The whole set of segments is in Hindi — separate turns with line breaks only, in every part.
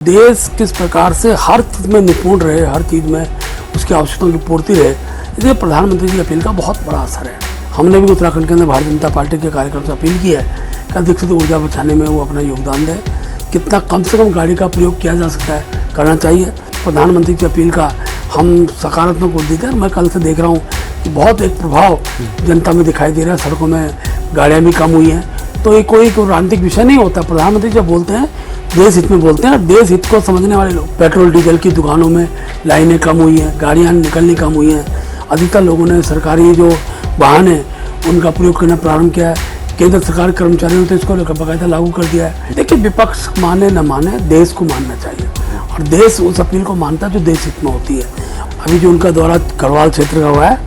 देश किस प्रकार से हर चीज में निपुण रहे, हर चीज में उसकी आवश्यकताओं की पूर्ति रहे, इसलिए प्रधानमंत्री जी की अपील का बहुत बड़ा असर है। हमने भी उत्तराखंड के अंदर भारतीय जनता पार्टी के कार्यकर्ताओं से अपील की है कि अधिक ऊर्जा बचाने में वो अपना योगदान दें। कितना कम से कम गाड़ी का प्रयोग किया जा सकता है, करना चाहिए। प्रधानमंत्री की अपील का हम सकारात्मक रूप देते हैं। मैं कल से देख रहा हूँ कि बहुत एक प्रभाव जनता में दिखाई दे रहा है, सड़कों में गाड़ियाँ भी कम हुई हैं। तो ये कोई राजनीतिक विषय नहीं होता। प्रधानमंत्री जब बोलते हैं देश हित में बोलते हैं, और देश हित को समझने वाले लोग। पेट्रोल डीजल की दुकानों में लाइनें कम हुई हैं, गाड़ियाँ निकलनी कम हुई हैं। अधिकतर लोगों ने सरकारी जो वाहन है उनका प्रयोग करना प्रारंभ किया है। केंद्र सरकार कर्मचारियों ने तो इसको बाकायदा लागू कर दिया है। देखिए, विपक्ष माने न माने, देश को मानना चाहिए, और देश उस अपील को मानता है जो देश हित में होती है। अभी जो उनका दौरा गढ़वाल क्षेत्र का हुआ है,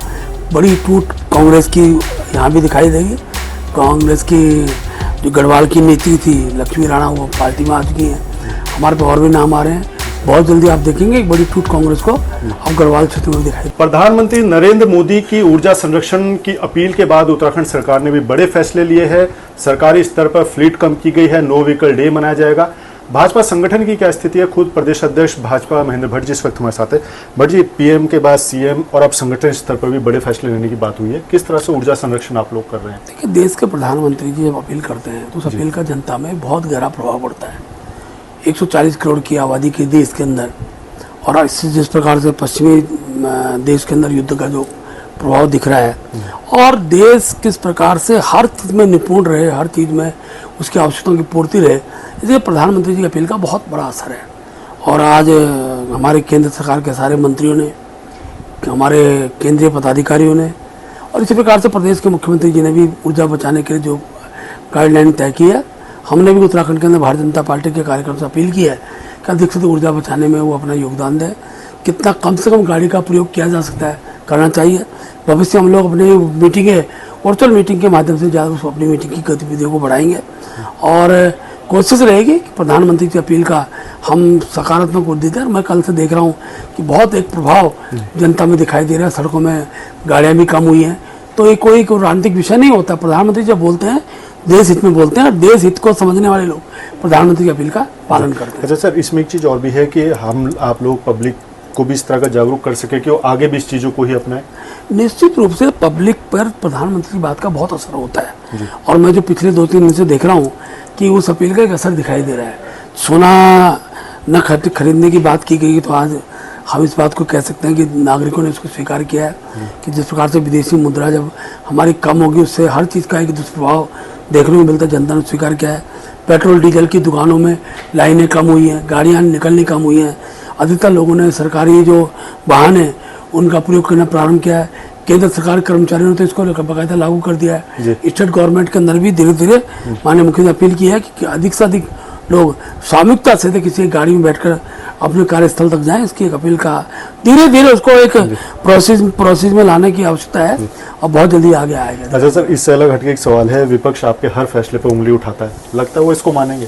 बड़ी टूट कांग्रेस की यहाँ भी दिखाई देगी। कांग्रेस की जो गढ़वाल की नेत्री थी लक्ष्मी राणा, वो पार्टी में आ चुकी हैं। हमारे पे और भी नाम आ रहे हैं। बहुत जल्दी आप देखेंगे एक बड़ी टूट कांग्रेस को अब गढ़वाल क्षेत्र में दिखाई।
प्रधानमंत्री नरेंद्र मोदी की ऊर्जा संरक्षण की अपील के बाद उत्तराखंड सरकार ने भी बड़े फैसले लिए हैं। सरकारी स्तर पर फ्लीट कम की गई है, नो व्हीकल डे मनाया जाएगा। भाजपा संगठन की क्या स्थिति है? खुद प्रदेश अध्यक्ष भाजपा महेंद्र भट्ट जी इस वक्त हमारे साथ है। भट्ट जी, पीएम के बाद सीएम और अब संगठन स्तर पर भी बड़े फैसले लेने की बात हुई है। किस तरह से ऊर्जा संरक्षण आप लोग कर रहे हैं?
देखिए, देश के प्रधानमंत्री जी जब अपील करते हैं तो उस अपील का जनता में बहुत गहरा प्रभाव पड़ता है। 140 करोड़ की आबादी के देश के अंदर, और जिस प्रकार से पश्चिमी देश के अंदर युद्ध का जो प्रभाव दिख रहा है, और देश किस प्रकार से हर चीज में निपुण रहे, हर चीज में उसकी आवश्यकताओं की पूर्ति रहे, इसलिए प्रधानमंत्री जी की अपील का बहुत बड़ा असर है। और आज हमारे केंद्र सरकार के सारे मंत्रियों ने, हमारे केंद्रीय पदाधिकारियों ने, और इसी प्रकार से प्रदेश के मुख्यमंत्री जी ने भी ऊर्जा बचाने के लिए जो गाइडलाइन तय की है, हमने भी उत्तराखंड के अंदर भारतीय जनता पार्टी के कार्यकर्ताओं से अपील की है कि अधिक ऊर्जा बचाने में वो अपना योगदान दें। कितना कम से कम गाड़ी का प्रयोग किया जा सकता है, करना चाहिए। भविष्य हम लोग अपनी मीटिंगें वर्चुअल मीटिंग के माध्यम से ज़्यादा अपनी मीटिंग की गतिविधियों को बढ़ाएंगे, और कोशिश रहेगी कि प्रधानमंत्री की अपील का हम सकारात्मक रूप देते हैं। मैं कल से देख रहा हूँ कि बहुत एक प्रभाव जनता में दिखाई दे रहा है, सड़कों में गाड़ियाँ भी कम हुई हैं। तो ये कोई राजनीतिक विषय नहीं होता। प्रधानमंत्री जब बोलते हैं देश हित में बोलते हैं, और देश हित को समझने वाले लोग प्रधानमंत्री की अपील का पालन करते हैं।
अच्छा सर, इसमें एक चीज़ और भी है कि आप लोग पब्लिक को भी इस तरह का जागरूक कर सके कि वो आगे भी इस चीज़ों को ही अपनाएं।
निश्चित रूप से पब्लिक पर प्रधानमंत्री की बात का बहुत असर होता है, और मैं जो पिछले 2-3 दिन से देख रहा हूँ कि उस अपील का एक असर दिखाई दे रहा है। सोना न खरीदने की बात की गई, तो आज हम इस बात को कह सकते हैं कि नागरिकों ने इसको स्वीकार किया है कि जिस प्रकार से विदेशी मुद्रा जब हमारी कम होगी, उससे हर चीज़ का एक दुष्प्रभाव देखने को मिलता है। जनता ने स्वीकार किया है। पेट्रोल डीजल की दुकानों में लाइनें कम हुई हैं, गाड़ियाँ निकलनी कम हुई हैं। अधिकतर लोगों ने सरकारी जो वाहन है उनका प्रयोग करना प्रारंभ किया है। केंद्र सरकार कर्मचारियों ने तो इसको बाकायदा लागू कर दिया है। स्टेट गवर्नमेंट के अंदर भी धीरे धीरे माननीय मुख्यमंत्री अपील की है कि अधिक से अधिक लोग सामूहिकता से किसी गाड़ी में बैठकर अपने कार्यस्थल तक जाएं। इसकी एक अपील का धीरे धीरे उसको एक प्रोसेस में लाने की आवश्यकता है, और बहुत जल्दी आगे आएगा।
अच्छा सर, इससे अलग हटके एक सवाल है। विपक्ष आपके हर फैसले पर उंगली उठाता है, लगता है वो इसको मानेंगे?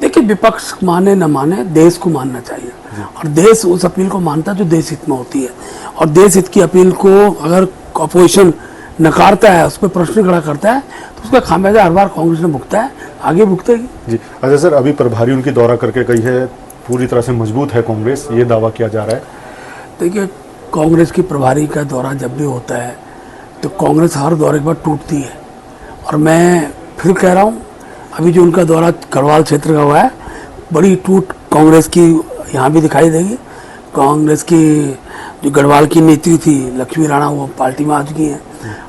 देखिए, विपक्ष माने न माने, देश को मानना चाहिए, और देश उस अपील को मानता है जो देश हित में होती है। और देश हित की अपील को अगर अपोजिशन नकारता है, उस पर प्रश्न खड़ा करता है, तो उसका खामियाजा हर बार कांग्रेस ने भुगता है, आगे भुगतेगी।
जी अच्छा सर, अभी प्रभारी उनकी दौरा करके गई है, पूरी तरह से मजबूत है कांग्रेस, ये दावा किया जा रहा है।
देखिए, कांग्रेस की प्रभारी का दौरा जब भी होता है तो कांग्रेस हर दौरे के बाद टूटती है। और मैं फिर कह रहा हूँ, अभी जो उनका दौरा गढ़वाल क्षेत्र का हुआ है, बड़ी टूट कांग्रेस की यहाँ भी दिखाई देगी। कांग्रेस की जो गढ़वाल की नेत्री थी लक्ष्मी राणा, वो पार्टी में आ चुकी हैं।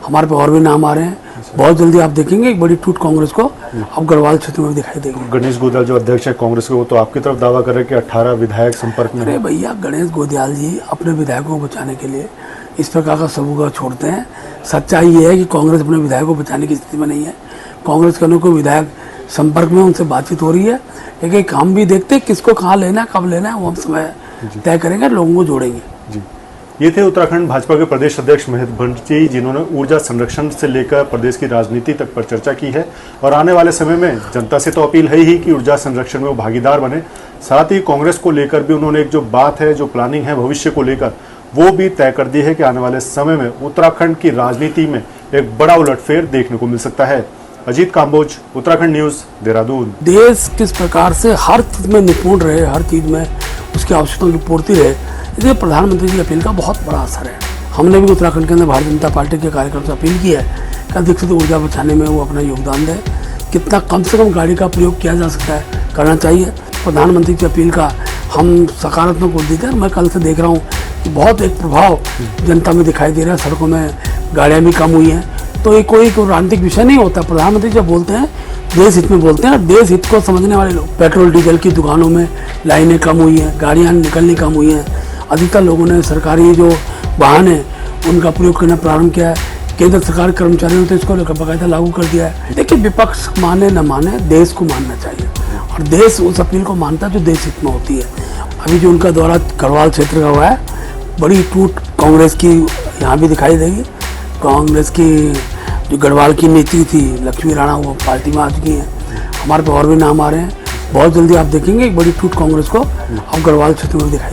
हमारे पे और भी नाम आ रहे हैं। बहुत जल्दी आप देखेंगे एक बड़ी टूट कांग्रेस को अब गढ़वाल क्षेत्र में भी दिखाई देगी।
गणेश गोदियाल जो अध्यक्ष है कांग्रेस के, वो तो आपकी तरफ दावा कर रहे हैं कि 18 विधायक संपर्क में।
अरे भैया, गणेश गोदियाल जी अपने विधायकों को बचाने के लिए इस प्रकार का सबूत छोड़ते हैं। सच्चाई ये है कि कांग्रेस अपने विधायकों को बचाने की स्थिति में नहीं है। कांग्रेस के कोई विधायक संपर्क में, उनसे बातचीत हो रही है, लेकिन हम भी देखते हैं किसको कहाँ लेना है, कब लेना है, वो हम समय तय करेंगे, लोगों को जोड़ेंगे।
जी, ये थे उत्तराखंड भाजपा के प्रदेश अध्यक्ष महेंद्र भट्ट जी, जिन्होंने ऊर्जा संरक्षण से लेकर प्रदेश की राजनीति तक पर चर्चा की है। और आने वाले समय में जनता से तो अपील है ही कि ऊर्जा संरक्षण में वो भागीदार बने। साथ ही कांग्रेस को लेकर भी उन्होंने एक जो बात है, जो प्लानिंग है भविष्य को लेकर, वो भी तय कर दी है कि आने वाले समय में उत्तराखंड की राजनीति में एक बड़ा उलटफेर देखने को मिल सकता है। अजीत काम्बोज, उत्तराखंड न्यूज, देहरादून।
देश किस प्रकार से हर चीज में निपुण रहे, हर चीज में उसकी आवश्यकताओं की पूर्ति रहे, इसलिए प्रधानमंत्री की अपील का बहुत बड़ा असर है। हमने भी उत्तराखंड के अंदर भारतीय जनता पार्टी के कार्यक्रम से अपील की है कि अधिक ऊर्जा बचाने में वो अपना योगदान दें। कितना कम से कम गाड़ी का प्रयोग किया जा सकता है, करना चाहिए। प्रधानमंत्री की अपील का हम सकारात्मक बोल देते हैं। मैं कल से देख रहा हूँ कि बहुत एक प्रभाव जनता में दिखाई दे रहा है, सड़कों में गाड़ियाँ भी कम हुई हैं। तो ये कोई राजनीतिक विषय नहीं होता। प्रधानमंत्री जब बोलते हैं देश हित में बोलते हैं, देश हित को समझने वाले लोग। पेट्रोल डीजल की दुकानों में लाइनें कम हुई हैं, गाड़ियाँ निकलनी कम हुई हैं, अधिकतर लोगों ने सरकारी जो वाहन है उनका प्रयोग करना प्रारंभ किया है। केंद्र सरकार के कर्मचारियों ने तो इसको बाकायदा लागू कर दिया है। देखिए, विपक्ष माने न माने, देश को मानना चाहिए और देश उस अपील को मानता है जो देश हित में होती है। अभी जो उनका दौरा गढ़वाल क्षेत्र का हुआ है, बड़ी टूट कांग्रेस की यहाँ भी दिखाई देगी। कांग्रेस की जो गढ़वाल की नेत्री थी लक्ष्मी राणा, वो पार्टी में आ चुकी हैं। हमारे पे और भी नाम आ रहे हैं। बहुत जल्दी आप देखेंगे एक बड़ी टूट कांग्रेस को अब गढ़वाल क्षेत्र में दिखाई